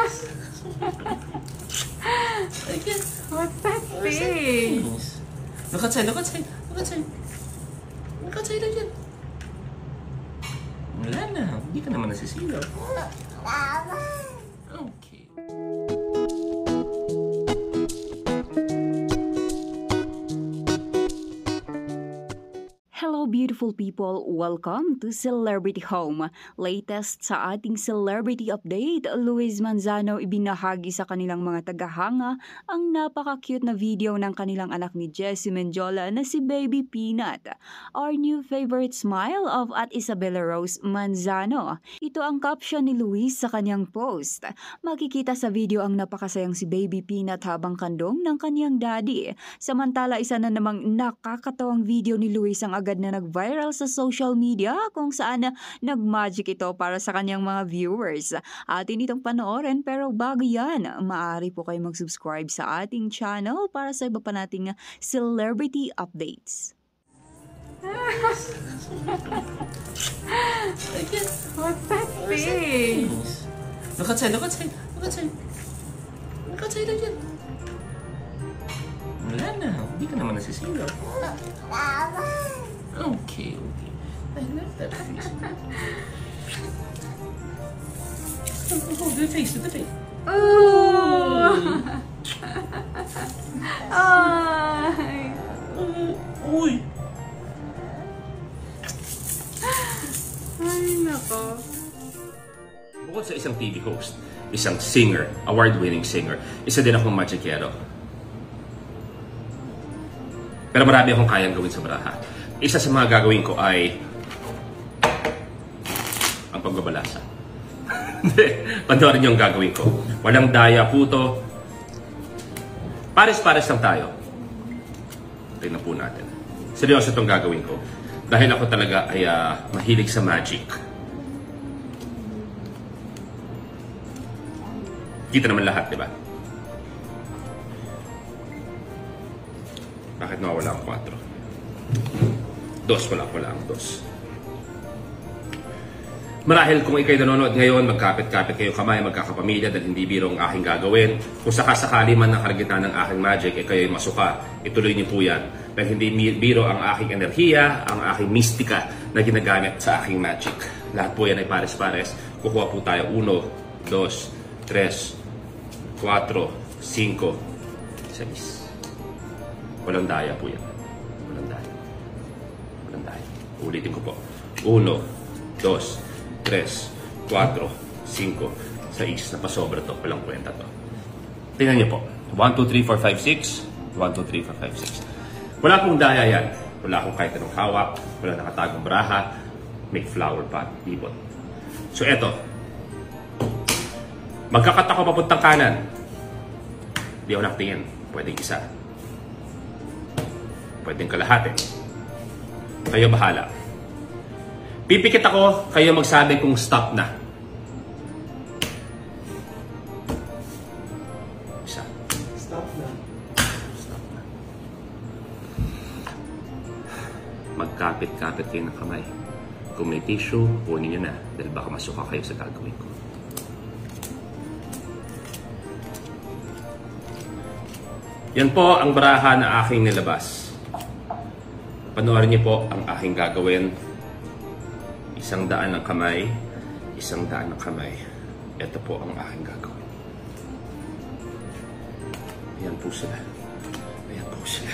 What's that face? Look outside, look outside, look outside. Look outside again. Wala na, hindi ka naman nasisilaw. Okay. Hello beautiful people! Welcome to Celebrity Home. Latest sa ating celebrity update, Luis Manzano ibinahagi sa kanilang mga tagahanga ang napaka-cute na video ng kanilang anak ni Jessie Mendiola na si Baby Peanut. Our new favorite smile of at Isabella Rose Manzano. Ito ang caption ni Luis sa kanyang post. Makikita sa video ang napakasayang si Baby Peanut habang kandong ng kanyang daddy. Samantala isa na namang nakakatawang video ni Luis ang agad na nag-viral sa social media kung saan nag-magic ito para sa kanyang mga viewers. Atin itong panoorin pero bago yan, maaari po kayo mag-subscribe sa ating channel para sa iba pa nating celebrity updates. What's that face? Look outside, look outside, look outside. Look outside again. Wala na, hindi ka naman nasisilaw. Okay, okay. I love that face. Oh, do the face, do the face. Oh! Ay! Uy! Ay, nako. Bukod sa isang TV host, isang singer, award-winning singer, isa din akong magikero. Pero marami akong kayang gawin sa baraha. Isa sa mga gagawin ko ay ang pagbabalasa. Panoorin niyo ang gagawin ko. Walang daya po to. Pares-pares lang tayo. Tingnan po natin. Seryoso itong gagawin ko. Dahil ako talaga ay mahilig sa magic. Kita naman lahat, di ba? Bakit nawawala ang 4? Dos, wala ang dos. Marahil kung ikay nanonood ngayon, magkapit-kapit kayo kamay, magkakapamilya dahil hindi biro ang aking gagawin. Kung sakasakali man ng kalagitnaan ng aking magic, kayo'y masuka. Ituloy niyo po yan. Dahil hindi biro ang aking enerhiya, ang aking mistika na ginagamit sa aking magic. Lahat po yan ay pares-pares. Kukuha po tayo 1, 2, 3, 4, 5, 6. Walang daya po yan. Walang daya. Walang daya. Ulitin ko po. 1, 2, 3, 4, 5, 6. Napasobra to. Walang kwenta to. Tingnan niyo po. 1, 2, 3, 4, 5, 6. 1, 2, 3, 4, 5, 6. Wala pong daya yan. Wala akong kahit anong hawak. Wala nakatagong baraha. May flower pot. Ibon. So eto. Magkakat ako papuntang kanan. Di ako nakatingin. Pwedeng isa. Pwedeng kalahati. Kayo bahala. Pipikit ako, kayo magsabi kung stop na. Isa. Stop na. Stop na. Magkapit-kapit kayo ng kamay. Kung may tissue, kunin nyo na. Dahil baka masuka kayo sa gagawin ko. Yan po ang baraha na aking nilabas. Panoorin niyo po ang aking gagawin. 100 ng kamay, 100 ng kamay. Ito po ang aking gagawin. Ayan po sila. Ayan po sila.